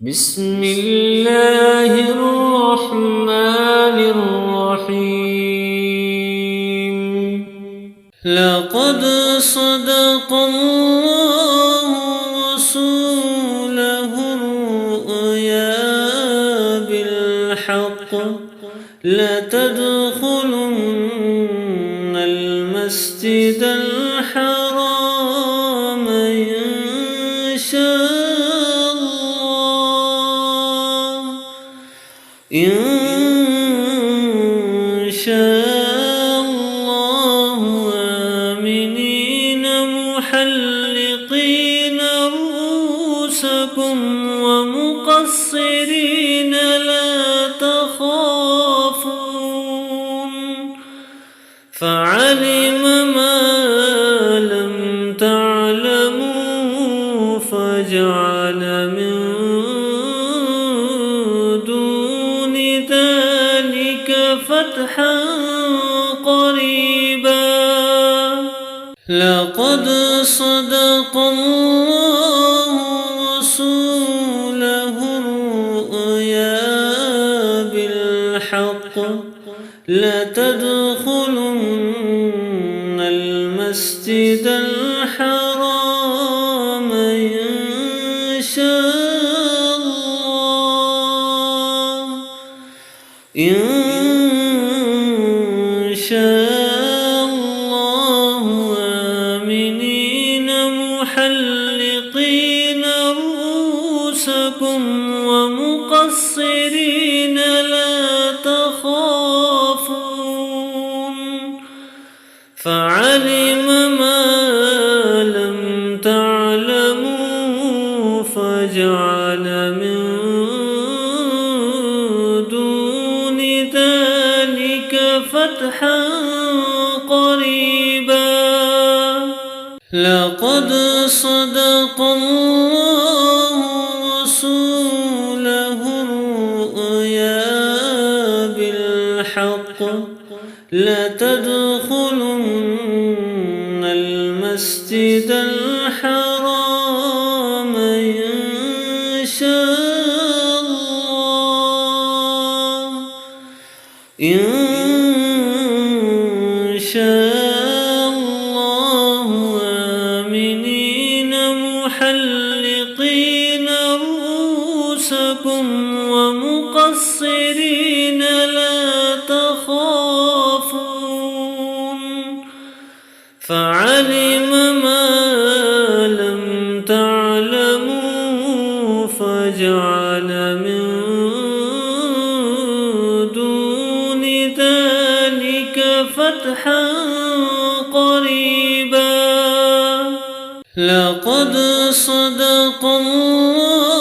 بسم الله الرحمن الرحيم. لقد صدق الله رسوله الرؤيا بالحق لتدخلن المسجد الحرام إن شاء الله آمنين محلقين رؤوسكم ومقصرين لا تخافون فعلم ما لم تعلموا فجعل من دون ذلك فتحا قريبا. لقد صدق الله رسوله الرؤيا بالحق لتدخلن المسجد الحرام إن شاء الله آمنين محلقين رؤوسكم ومقصرين لا تخافون فعلم ما لم تعلموا فجعل من دون ذلك فتحا قريبا. لقد صدق الله رسوله الرؤيا بالحق لتدخلن المسجد الحرام إن شاء الله آمنين محلقين رؤوسكم ومقصرين لا تخافون فعلم ما لم تعلموا فجعل من دون ذلك فتحا قريبا. لقد صدق الله